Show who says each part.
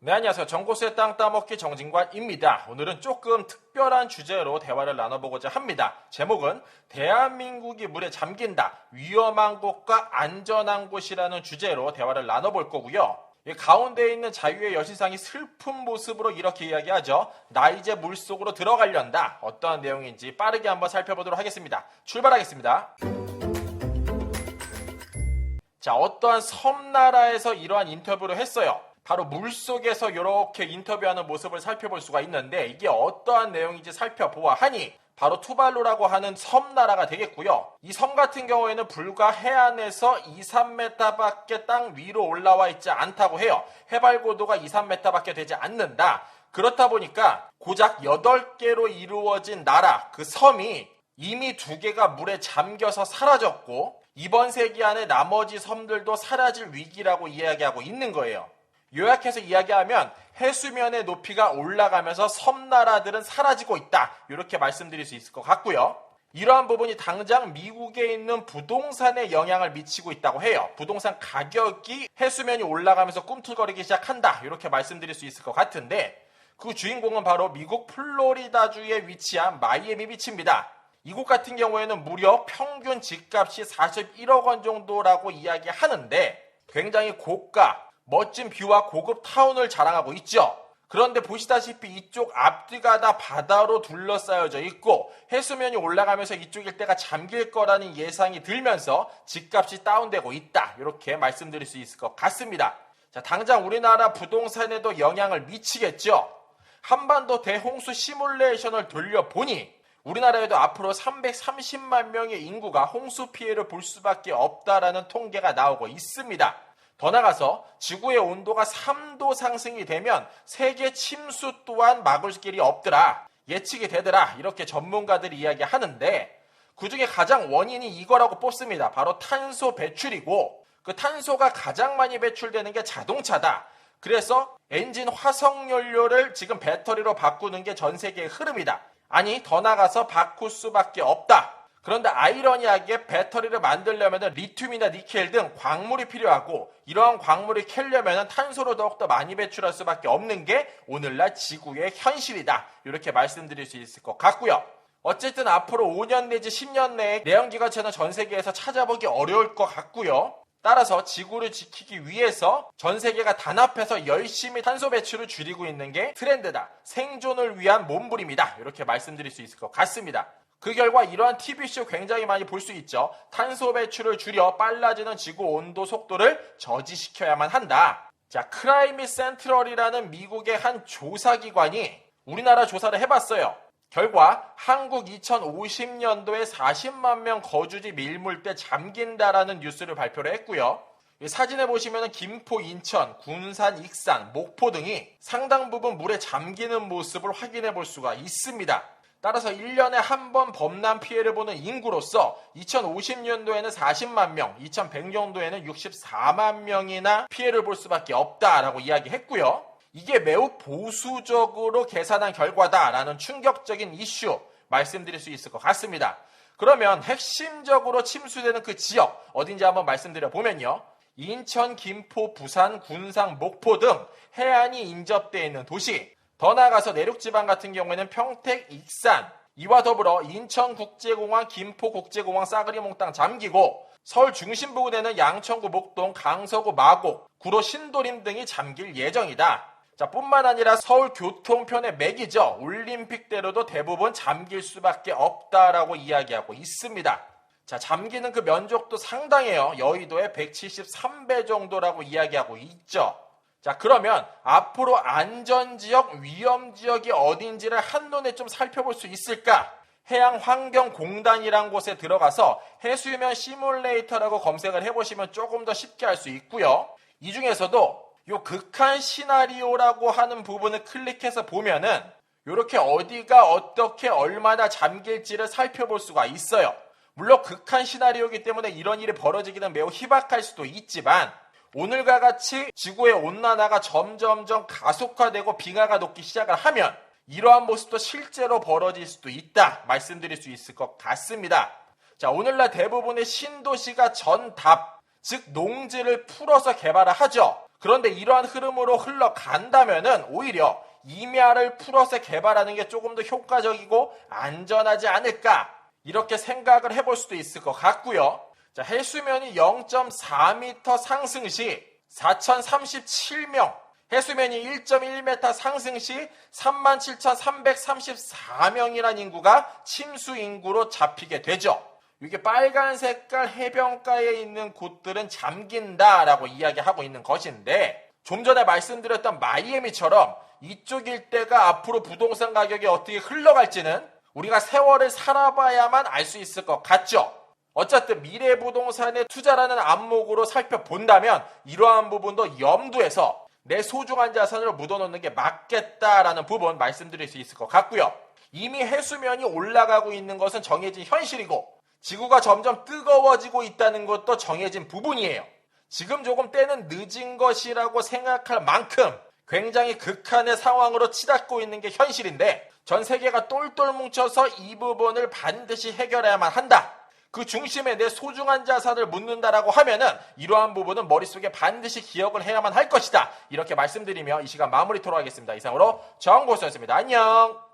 Speaker 1: 네, 안녕하세요. 정고수의 땅 따먹기 정진관입니다. 오늘은 조금 특별한 주제로 대화를 나눠보고자 합니다. 제목은 대한민국이 물에 잠긴다. 위험한 곳과 안전한 곳이라는 주제로 대화를 나눠볼 거고요. 가운데 있는 자유의 여신상이 슬픈 모습으로 이렇게 이야기하죠. 나 이제 물속으로 들어가련다. 어떠한 내용인지 빠르게 한번 살펴보도록 하겠습니다. 출발하겠습니다. 자, 어떠한 섬나라에서 이러한 인터뷰를 했어요. 바로 물속에서 이렇게 인터뷰하는 모습을 살펴볼 수가 있는데 이게 어떠한 내용인지 살펴보아 하니 바로 투발루라고 하는 섬나라가 되겠고요. 이 섬 같은 경우에는 불과 해안에서 2, 3m밖에 땅 위로 올라와 있지 않다고 해요. 해발 고도가 2, 3m밖에 되지 않는다. 그렇다 보니까 고작 8개로 이루어진 나라, 그 섬이 이미 2개가 물에 잠겨서 사라졌고 이번 세기 안에 나머지 섬들도 사라질 위기라고 이야기하고 있는 거예요. 요약해서 이야기하면 해수면의 높이가 올라가면서 섬나라들은 사라지고 있다. 이렇게 말씀드릴 수 있을 것 같고요. 이러한 부분이 당장 미국에 있는 부동산에 영향을 미치고 있다고 해요. 부동산 가격이 해수면이 올라가면서 꿈틀거리기 시작한다. 이렇게 말씀드릴 수 있을 것 같은데 그 주인공은 바로 미국 플로리다주에 위치한 마이애미 비치입니다. 이곳 같은 경우에는 무려 평균 집값이 41억 원 정도라고 이야기하는데 굉장히 고가 멋진 뷰와 고급 타운을 자랑하고 있죠. 그런데 보시다시피 이쪽 앞뒤가 다 바다로 둘러싸여져 있고 해수면이 올라가면서 이쪽 일대가 잠길 거라는 예상이 들면서 집값이 다운되고 있다. 이렇게 말씀드릴 수 있을 것 같습니다. 자, 당장 우리나라 부동산에도 영향을 미치겠죠. 한반도 대홍수 시뮬레이션을 돌려보니 우리나라에도 앞으로 330만 명의 인구가 홍수 피해를 볼 수밖에 없다라는 통계가 나오고 있습니다. 더 나아가서 지구의 온도가 3도 상승이 되면 세계 침수 또한 막을 길이 없더라. 예측이 되더라. 이렇게 전문가들이 이야기하는데 그중에 가장 원인이 이거라고 뽑습니다. 바로 탄소 배출이고 그 탄소가 가장 많이 배출되는 게 자동차다. 그래서 엔진 화석연료를 지금 배터리로 바꾸는 게 전 세계의 흐름이다. 아니 더 나아가서 바꿀 수밖에 없다. 그런데 아이러니하게 배터리를 만들려면 리튬이나 니켈 등 광물이 필요하고 이러한 광물을 캐려면 탄소를 더욱더 많이 배출할 수밖에 없는 게 오늘날 지구의 현실이다. 이렇게 말씀드릴 수 있을 것 같고요. 어쨌든 앞으로 5년 내지 10년 내에 내연기관차는 전 세계에서 찾아보기 어려울 것 같고요. 따라서 지구를 지키기 위해서 전 세계가 단합해서 열심히 탄소 배출을 줄이고 있는 게 트렌드다. 생존을 위한 몸부림이다. 이렇게 말씀드릴 수 있을 것 같습니다. 그 결과 이러한 TV쇼 굉장히 많이 볼 수 있죠. 탄소 배출을 줄여 빨라지는 지구 온도 속도를 저지시켜야만 한다. 자, 클라이밋 센트럴이라는 미국의 한 조사기관이 우리나라 조사를 해봤어요. 결과 한국 2050년도에 40만 명 거주지 밀물대 잠긴다라는 뉴스를 발표를 했고요. 사진에 보시면 김포, 인천, 군산, 익산, 목포 등이 상당 부분 물에 잠기는 모습을 확인해 볼 수가 있습니다. 따라서 1년에 한 번 범람 피해를 보는 인구로서 2050년도에는 40만 명, 2100년도에는 64만 명이나 피해를 볼 수밖에 없다라고 이야기했고요. 이게 매우 보수적으로 계산한 결과다라는 충격적인 이슈 말씀드릴 수 있을 것 같습니다. 그러면 핵심적으로 침수되는 그 지역 어딘지 한번 말씀드려 보면요. 인천, 김포, 부산, 군산, 목포 등 해안이 인접되어 있는 도시, 더 나아가서 내륙지방 같은 경우에는 평택, 익산, 이와 더불어 인천국제공항, 김포국제공항, 싸그리 몽땅 잠기고 서울 중심 부근에는 양천구, 목동, 강서구, 마곡, 구로, 신도림 등이 잠길 예정이다. 자, 뿐만 아니라 서울 교통편의 맥이죠. 올림픽대로도 대부분 잠길 수밖에 없다라고 이야기하고 있습니다. 자, 잠기는 그 면적도 상당해요. 여의도의 173배 정도라고 이야기하고 있죠. 자, 그러면 앞으로 안전지역, 위험지역이 어딘지를 한눈에 좀 살펴볼 수 있을까? 해양환경공단이란 곳에 들어가서 해수면 시뮬레이터라고 검색을 해보시면 조금 더 쉽게 할 수 있고요. 이 중에서도 요 극한 시나리오라고 하는 부분을 클릭해서 보면은 이렇게 어디가 어떻게 얼마나 잠길지를 살펴볼 수가 있어요. 물론 극한 시나리오이기 때문에 이런 일이 벌어지기는 매우 희박할 수도 있지만 오늘과 같이 지구의 온난화가 점점점 가속화되고 빙하가 녹기 시작을 하면 이러한 모습도 실제로 벌어질 수도 있다 말씀드릴 수 있을 것 같습니다. 자, 오늘날 대부분의 신도시가 전답, 즉 농지를 풀어서 개발을 하죠. 그런데 이러한 흐름으로 흘러간다면은 오히려 임야를 풀어서 개발하는 게 조금 더 효과적이고 안전하지 않을까, 이렇게 생각을 해볼 수도 있을 것 같고요. 자, 해수면이 0.4m 상승 시 4,037명, 해수면이 1.1m 상승 시 37,334명이라는 인구가 침수 인구로 잡히게 되죠. 이게 빨간 색깔 해변가에 있는 곳들은 잠긴다라고 이야기하고 있는 것인데, 좀 전에 말씀드렸던 마이애미처럼 이쪽 일대가 앞으로 부동산 가격이 어떻게 흘러갈지는 우리가 세월을 살아봐야만 알 수 있을 것 같죠. 어쨌든 미래부동산에 투자라는 안목으로 살펴본다면 이러한 부분도 염두에서 내 소중한 자산을 묻어놓는 게 맞겠다라는 부분 말씀드릴 수 있을 것 같고요. 이미 해수면이 올라가고 있는 것은 정해진 현실이고, 지구가 점점 뜨거워지고 있다는 것도 정해진 부분이에요. 지금 조금 때는 늦은 것이라고 생각할 만큼 굉장히 극한의 상황으로 치닫고 있는 게 현실인데, 전 세계가 똘똘 뭉쳐서 이 부분을 반드시 해결해야만 한다. 그 중심에 내 소중한 자산을 묻는다라고 하면은 이러한 부분은 머릿속에 반드시 기억을 해야만 할 것이다. 이렇게 말씀드리며 이 시간 마무리 토록 하겠습니다. 이상으로 정보수였습니다. 안녕.